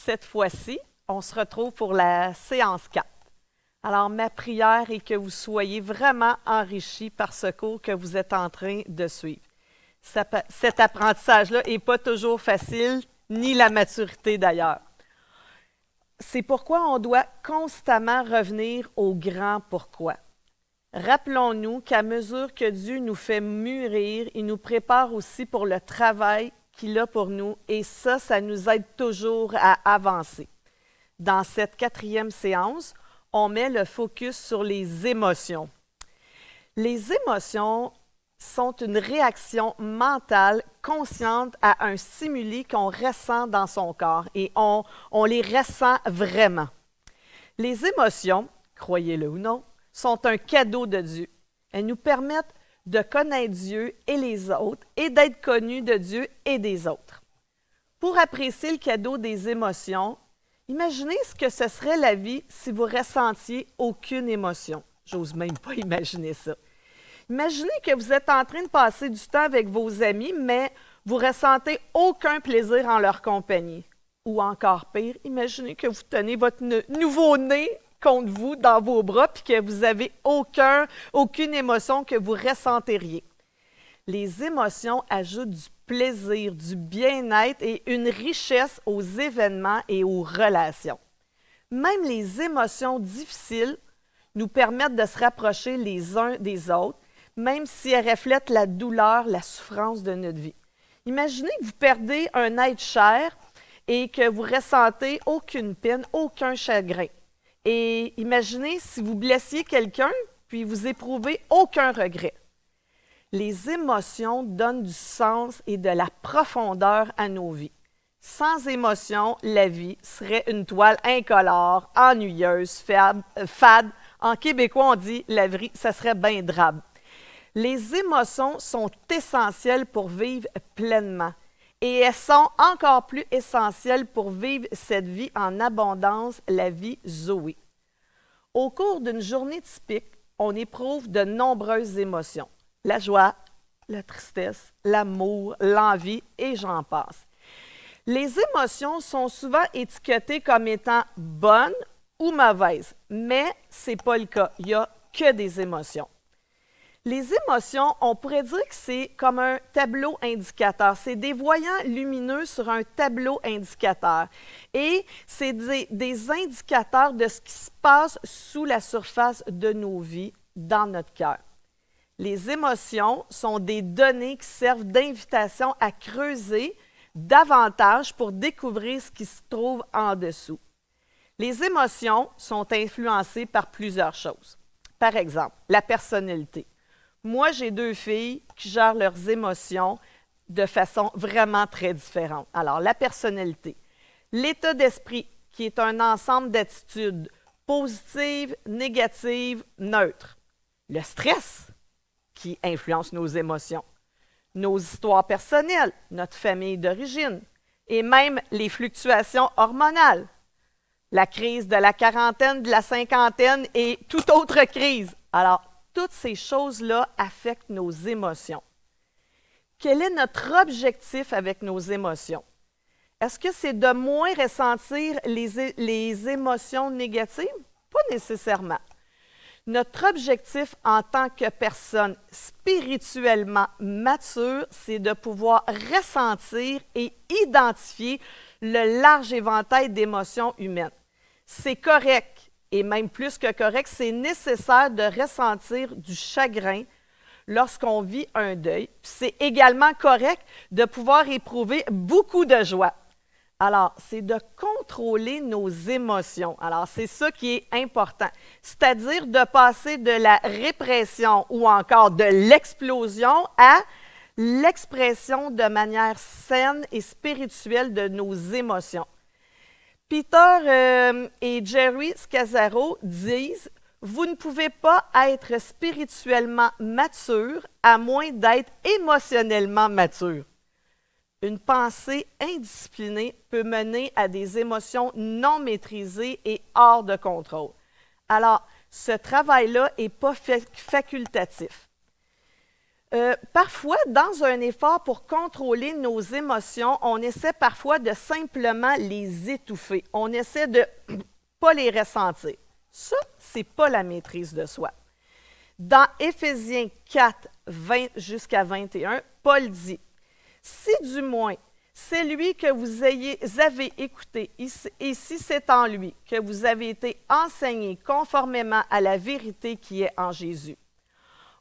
Cette fois-ci, on se retrouve pour la séance 4. Alors, ma prière est que vous soyez vraiment enrichis par ce cours que vous êtes en train de suivre. Cet apprentissage-là n'est pas toujours facile, ni la maturité d'ailleurs. C'est pourquoi on doit constamment revenir au grand pourquoi. Rappelons-nous qu'à mesure que Dieu nous fait mûrir, il nous prépare aussi pour le travail qu'il a pour nous, et ça nous aide toujours à avancer. Dans cette 4e séance, on met le focus sur les émotions. Les émotions sont une réaction mentale consciente à un stimuli qu'on ressent dans son corps, et on les ressent vraiment. Les émotions, croyez-le ou non, sont un cadeau de Dieu. Elles nous permettent de connaître Dieu et les autres et d'être connus de Dieu et des autres. Pour apprécier le cadeau des émotions, imaginez ce que ce serait la vie si vous ressentiez aucune émotion. J'ose même pas imaginer ça. Imaginez que vous êtes en train de passer du temps avec vos amis, mais vous ressentez aucun plaisir en leur compagnie. Ou encore pire, imaginez que vous tenez votre nouveau-né contre vous dans vos bras puis que vous n'avez aucune émotion, que vous ressenteriez. Les émotions ajoutent du plaisir, du bien-être et une richesse aux événements et aux relations. Même les émotions difficiles nous permettent de se rapprocher les uns des autres, même si elles reflètent la douleur, la souffrance de notre vie. Imaginez que vous perdez un être cher et que vous ressentez aucune peine, aucun chagrin. Et imaginez si vous blessiez quelqu'un, puis vous éprouvez aucun regret. Les émotions donnent du sens et de la profondeur à nos vies. Sans émotion, la vie serait une toile incolore, ennuyeuse, fade. En québécois, on dit la vie, ça serait bien drabe. Les émotions sont essentielles pour vivre pleinement. Et elles sont encore plus essentielles pour vivre cette vie en abondance, la vie Zoé. Au cours d'une journée typique, on éprouve de nombreuses émotions. La joie, la tristesse, l'amour, l'envie et j'en passe. Les émotions sont souvent étiquetées comme étant bonnes ou mauvaises, mais ce n'est pas le cas. Il n'y a que des émotions. Les émotions, on pourrait dire que c'est comme un tableau indicateur. C'est des voyants lumineux sur un tableau indicateur. Et c'est des indicateurs de ce qui se passe sous la surface de nos vies, dans notre cœur. Les émotions sont des données qui servent d'invitation à creuser davantage pour découvrir ce qui se trouve en dessous. Les émotions sont influencées par plusieurs choses. Par exemple, la personnalité. Moi, j'ai 2 filles qui gèrent leurs émotions de façon vraiment très différente. Alors, la personnalité. L'état d'esprit, qui est un ensemble d'attitudes positives, négatives, neutres. Le stress, qui influence nos émotions. Nos histoires personnelles, notre famille d'origine. Et même les fluctuations hormonales. La crise de la quarantaine, de la cinquantaine et toute autre crise. Alors, toutes ces choses-là affectent nos émotions. Quel est notre objectif avec nos émotions? Est-ce que c'est de moins ressentir les émotions négatives? Pas nécessairement. Notre objectif en tant que personne spirituellement mature, c'est de pouvoir ressentir et identifier le large éventail d'émotions humaines. C'est correct. Et même plus que correct, c'est nécessaire de ressentir du chagrin lorsqu'on vit un deuil. C'est également correct de pouvoir éprouver beaucoup de joie. Alors, c'est de contrôler nos émotions. Alors, c'est ça qui est important. C'est-à-dire de passer de la répression ou encore de l'explosion à l'expression de manière saine et spirituelle de nos émotions. Peter et Jerry Scazzaro disent « Vous ne pouvez pas être spirituellement mature à moins d'être émotionnellement mature. » Une pensée indisciplinée peut mener à des émotions non maîtrisées et hors de contrôle. Alors, ce travail-là n'est pas facultatif. Parfois, dans un effort pour contrôler nos émotions, on essaie parfois de simplement les étouffer. On essaie de ne pas les ressentir. Ça, ce n'est pas la maîtrise de soi. Dans Éphésiens 4, 20 jusqu'à 21, Paul dit « Si du moins c'est lui que vous avez écouté, et si c'est en lui que vous avez été enseigné conformément à la vérité qui est en Jésus.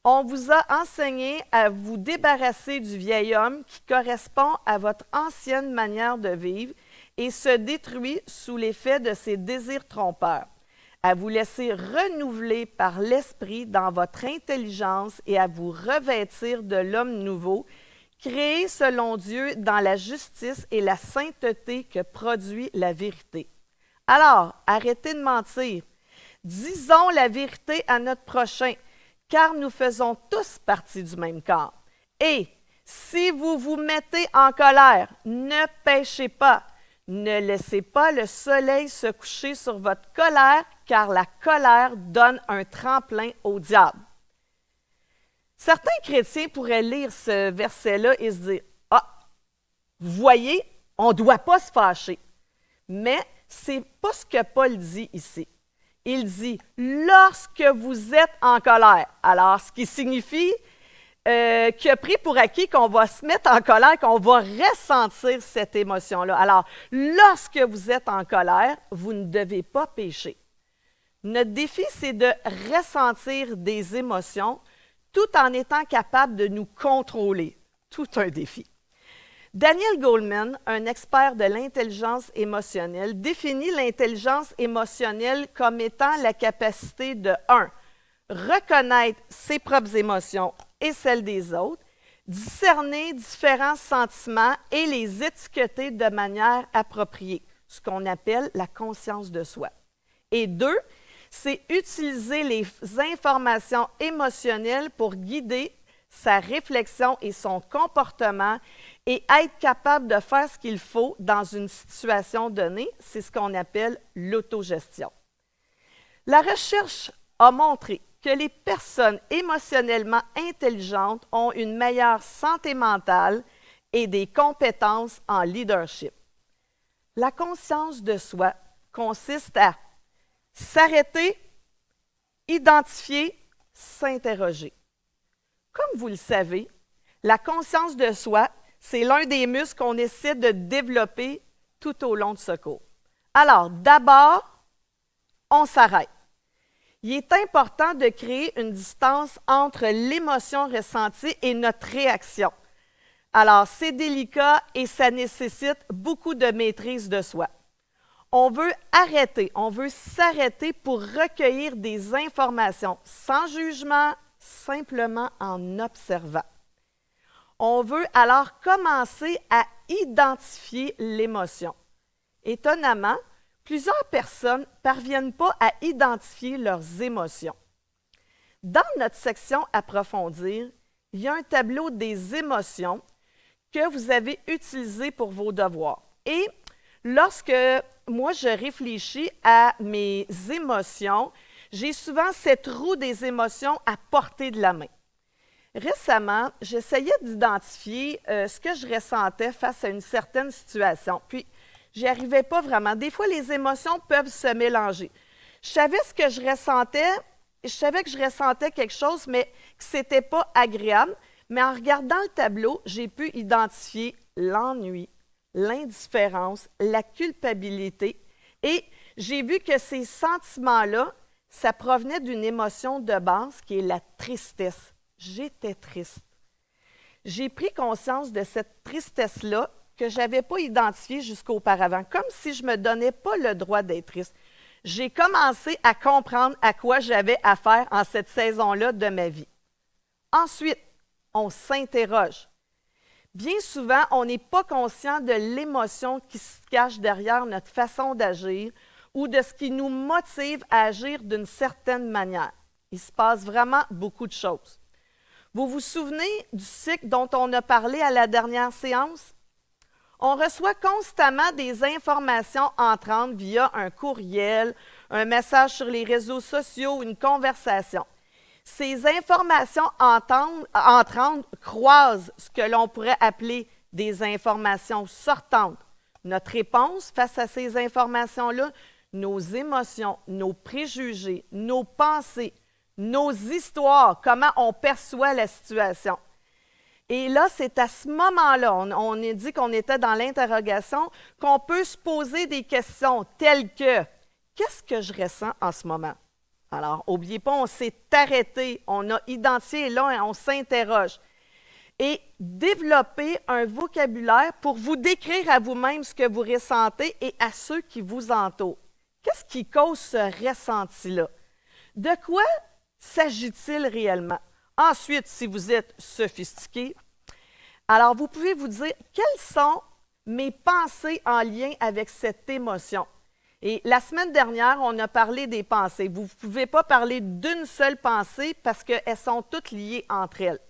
On vous a enseigné à vous débarrasser du vieil homme qui correspond à votre ancienne manière de vivre et se détruit sous l'effet de ses désirs trompeurs, à vous laisser renouveler par l'Esprit dans votre intelligence et à vous revêtir de l'homme nouveau, créé selon Dieu dans la justice et la sainteté que produit la vérité. Alors, arrêtez de mentir. Disons la vérité à notre prochain, car nous faisons tous partie du même corps. Et si vous vous mettez en colère, ne péchez pas. Ne laissez pas le soleil se coucher sur votre colère, car la colère donne un tremplin au diable. Certains chrétiens pourraient lire ce verset-là et se dire « Ah, vous voyez, on ne doit pas se fâcher. » Mais ce n'est pas ce que Paul dit ici. Il dit « lorsque vous êtes en colère ». Alors, ce qui signifie qu'il a pris pour acquis qu'on va se mettre en colère, qu'on va ressentir cette émotion-là. Alors, lorsque vous êtes en colère, vous ne devez pas pécher. Notre défi, c'est de ressentir des émotions tout en étant capable de nous contrôler. Tout un défi. Daniel Goleman, un expert de l'intelligence émotionnelle, définit l'intelligence émotionnelle comme étant la capacité de 1. Reconnaître ses propres émotions et celles des autres, discerner différents sentiments et les étiqueter de manière appropriée, ce qu'on appelle la conscience de soi. Et 2, c'est utiliser les informations émotionnelles pour guider sa réflexion et son comportement et être capable de faire ce qu'il faut dans une situation donnée. C'est ce qu'on appelle l'autogestion. La recherche a montré que les personnes émotionnellement intelligentes ont une meilleure santé mentale et des compétences en leadership. La conscience de soi consiste à s'arrêter, identifier, s'interroger. Comme vous le savez, la conscience de soi, c'est l'un des muscles qu'on essaie de développer tout au long de ce cours. Alors, d'abord, on s'arrête. Il est important de créer une distance entre l'émotion ressentie et notre réaction. Alors, c'est délicat et ça nécessite beaucoup de maîtrise de soi. On veut arrêter, on veut s'arrêter pour recueillir des informations sans jugement, simplement en observant. On veut alors commencer à identifier l'émotion. Étonnamment, plusieurs personnes ne parviennent pas à identifier leurs émotions. Dans notre section « Approfondir », il y a un tableau des émotions que vous avez utilisé pour vos devoirs. Et lorsque moi, je réfléchis à mes émotions, j'ai souvent cette roue des émotions à portée de la main. Récemment, j'essayais d'identifier ce que je ressentais face à une certaine situation. Puis, j'y arrivais pas vraiment. Des fois, les émotions peuvent se mélanger. Je savais ce que je ressentais, je savais que je ressentais quelque chose, mais que ce n'était pas agréable. Mais en regardant le tableau, j'ai pu identifier l'ennui, l'indifférence, la culpabilité. Et j'ai vu que ces sentiments-là, ça provenait d'une émotion de base qui est la tristesse. J'étais triste. J'ai pris conscience de cette tristesse-là que je n'avais pas identifiée jusqu'auparavant, comme si je ne me donnais pas le droit d'être triste. J'ai commencé à comprendre à quoi j'avais affaire en cette saison-là de ma vie. Ensuite, on s'interroge. Bien souvent, on n'est pas conscient de l'émotion qui se cache derrière notre façon d'agir ou de ce qui nous motive à agir d'une certaine manière. Il se passe vraiment beaucoup de choses. Vous vous souvenez du cycle dont on a parlé à la dernière séance? On reçoit constamment des informations entrantes via un courriel, un message sur les réseaux sociaux, une conversation. Ces informations entrantes croisent ce que l'on pourrait appeler des informations sortantes. Notre réponse face à ces informations-là, nos émotions, nos préjugés, nos pensées, nos histoires, comment on perçoit la situation. Et là, c'est à ce moment-là, on a dit qu'on était dans l'interrogation, qu'on peut se poser des questions telles que « Qu'est-ce que je ressens en ce moment? » Alors, n'oubliez pas, on s'est arrêté, on a identifié et là, on s'interroge. Et développer un vocabulaire pour vous décrire à vous-même ce que vous ressentez et à ceux qui vous entourent. Qu'est-ce qui cause ce ressenti-là? De quoi s'agit-il réellement? Ensuite, si vous êtes sophistiqué, alors vous pouvez vous dire quelles sont mes pensées en lien avec cette émotion. Et la semaine dernière, on a parlé des pensées. Vous ne pouvez pas parler d'une seule pensée parce qu'elles sont toutes liées entre elles.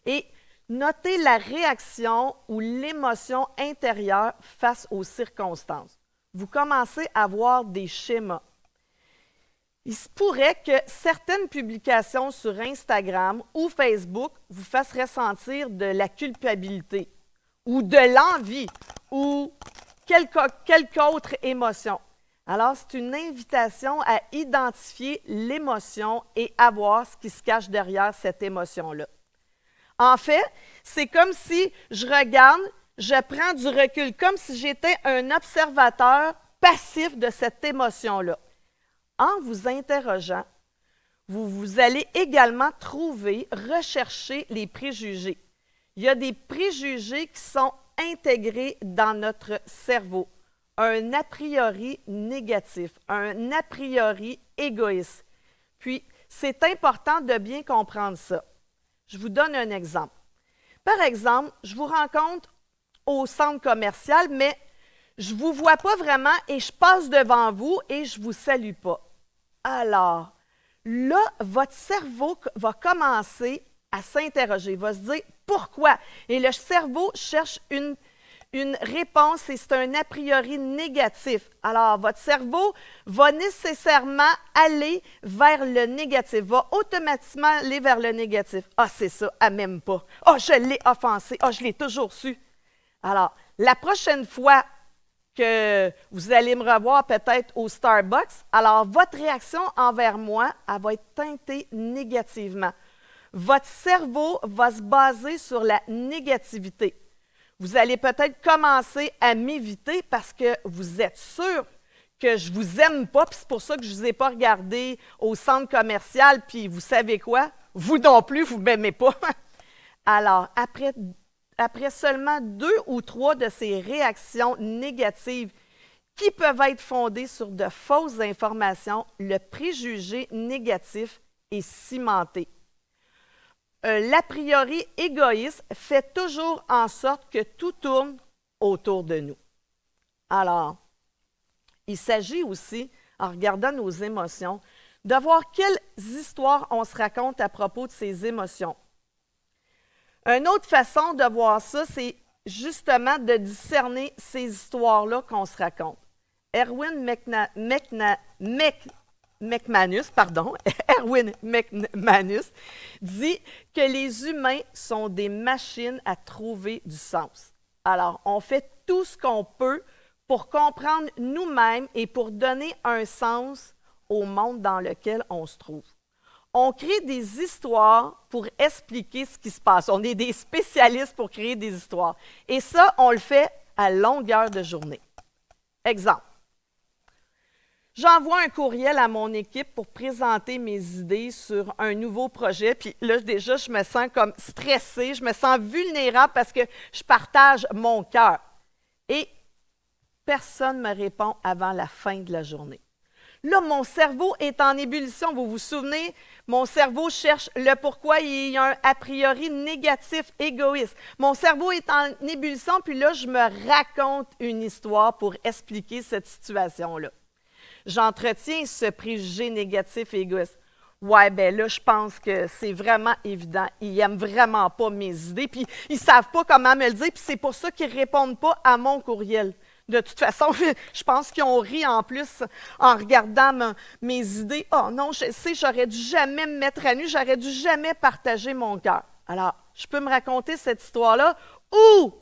Et notez la réaction ou l'émotion intérieure face aux circonstances. Vous commencez à voir des schémas. Il se pourrait que certaines publications sur Instagram ou Facebook vous fassent ressentir de la culpabilité ou de l'envie ou quelque autre émotion. Alors, c'est une invitation à identifier l'émotion et à voir ce qui se cache derrière cette émotion-là. En fait, c'est comme si je regarde, je prends du recul, comme si j'étais un observateur passif de cette émotion-là. En vous interrogeant, vous allez également rechercher les préjugés. Il y a des préjugés qui sont intégrés dans notre cerveau. Un a priori négatif, un a priori égoïste. Puis, c'est important de bien comprendre ça. Je vous donne un exemple. Par exemple, je vous rencontre au centre commercial, mais je ne vous vois pas vraiment et je passe devant vous et je ne vous salue pas. Alors, là, votre cerveau va commencer à s'interroger, va se dire pourquoi. Et le cerveau cherche une réponse et c'est un a priori négatif. Alors, votre cerveau va nécessairement aller vers le négatif, va automatiquement aller vers le négatif. Ah, c'est ça, elle m'aime pas. Ah, je l'ai offensé. Ah, je l'ai toujours su. Alors, la prochaine fois que vous allez me revoir peut-être au Starbucks, alors votre réaction envers moi, elle va être teintée négativement. Votre cerveau va se baser sur la négativité. Vous allez peut-être commencer à m'éviter parce que vous êtes sûr que je ne vous aime pas, puis c'est pour ça que je ne vous ai pas regardé au centre commercial, puis vous savez quoi? Vous non plus, vous ne m'aimez pas. Alors, après seulement 2 ou 3 de ces réactions négatives qui peuvent être fondées sur de fausses informations, le préjugé négatif est cimenté. L'a priori égoïste fait toujours en sorte que tout tourne autour de nous. Alors, il s'agit aussi, en regardant nos émotions, de voir quelles histoires on se raconte à propos de ces émotions. Une autre façon de voir ça, c'est justement de discerner ces histoires-là qu'on se raconte. Erwin McManus dit que les humains sont des machines à trouver du sens. Alors, on fait tout ce qu'on peut pour comprendre nous-mêmes et pour donner un sens au monde dans lequel on se trouve. On crée des histoires pour expliquer ce qui se passe. On est des spécialistes pour créer des histoires. Et ça, on le fait à longueur de journée. Exemple. J'envoie un courriel à mon équipe pour présenter mes idées sur un nouveau projet. Puis là, déjà, je me sens comme stressée, je me sens vulnérable parce que je partage mon cœur. Et personne ne me répond avant la fin de la journée. Là, mon cerveau est en ébullition. Vous vous souvenez, mon cerveau cherche le pourquoi il y a un a priori négatif, égoïste. Mon cerveau est en ébullition, puis là, je me raconte une histoire pour expliquer cette situation-là. J'entretiens ce préjugé négatif et égoïste. Ouais, ben là, je pense que c'est vraiment évident. Ils n'aiment vraiment pas mes idées, puis ils ne savent pas comment me le dire, puis c'est pour ça qu'ils ne répondent pas à mon courriel. De toute façon, je pense qu'ils ont ri en plus en regardant mes idées. Oh non, je sais, j'aurais dû jamais me mettre à nu, j'aurais dû jamais partager mon cœur. Alors, je peux me raconter cette histoire-là ou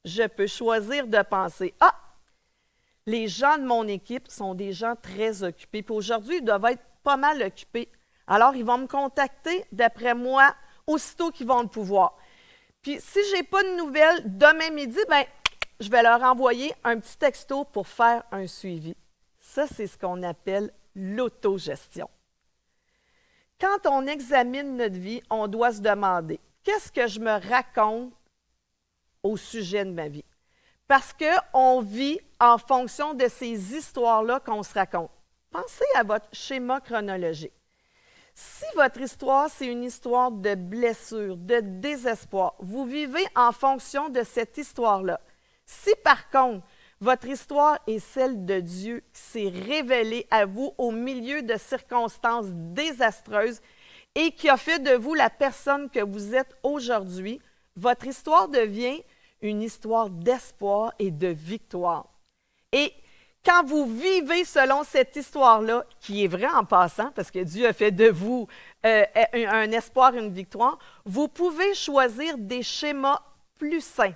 je peux choisir de penser, ah, les gens de mon équipe sont des gens très occupés. Puis aujourd'hui, ils doivent être pas mal occupés. Alors, ils vont me contacter, d'après moi, aussitôt qu'ils vont le pouvoir. Puis, si je n'ai pas de nouvelles demain midi, ben, je vais leur envoyer un petit texto pour faire un suivi. Ça, c'est ce qu'on appelle l'autogestion. Quand on examine notre vie, on doit se demander, qu'est-ce que je me raconte au sujet de ma vie? Parce qu'on vit en fonction de ces histoires-là qu'on se raconte. Pensez à votre schéma chronologique. Si votre histoire, c'est une histoire de blessure, de désespoir, vous vivez en fonction de cette histoire-là. Si par contre, votre histoire est celle de Dieu qui s'est révélé à vous au milieu de circonstances désastreuses et qui a fait de vous la personne que vous êtes aujourd'hui, votre histoire devient une histoire d'espoir et de victoire. Et quand vous vivez selon cette histoire-là, qui est vraie en passant, parce que Dieu a fait de vous un espoir, une victoire, vous pouvez choisir des schémas plus sains.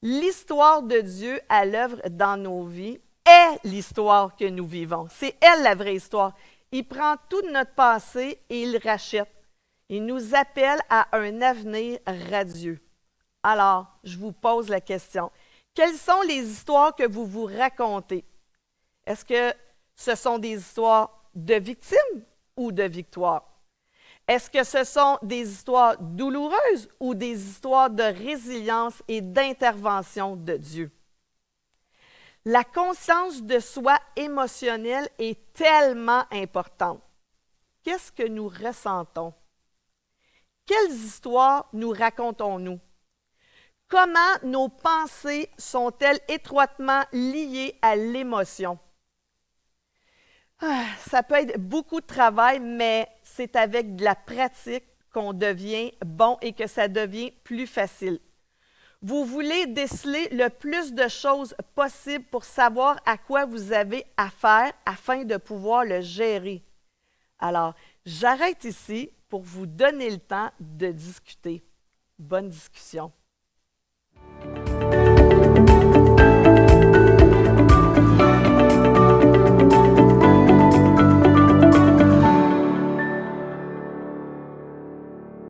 L'histoire de Dieu à l'œuvre dans nos vies est l'histoire que nous vivons. C'est elle la vraie histoire. Il prend tout de notre passé et il le rachète. Il nous appelle à un avenir radieux. Alors, je vous pose la question. Quelles sont les histoires que vous vous racontez? Est-ce que ce sont des histoires de victimes ou de victoires? Est-ce que ce sont des histoires douloureuses ou des histoires de résilience et d'intervention de Dieu? La conscience de soi émotionnelle est tellement importante. Qu'est-ce que nous ressentons? Quelles histoires nous racontons-nous? Comment nos pensées sont-elles étroitement liées à l'émotion? Ça peut être beaucoup de travail, mais c'est avec de la pratique qu'on devient bon et que ça devient plus facile. Vous voulez déceler le plus de choses possible pour savoir à quoi vous avez affaire afin de pouvoir le gérer. Alors, j'arrête ici pour vous donner le temps de discuter. Bonne discussion.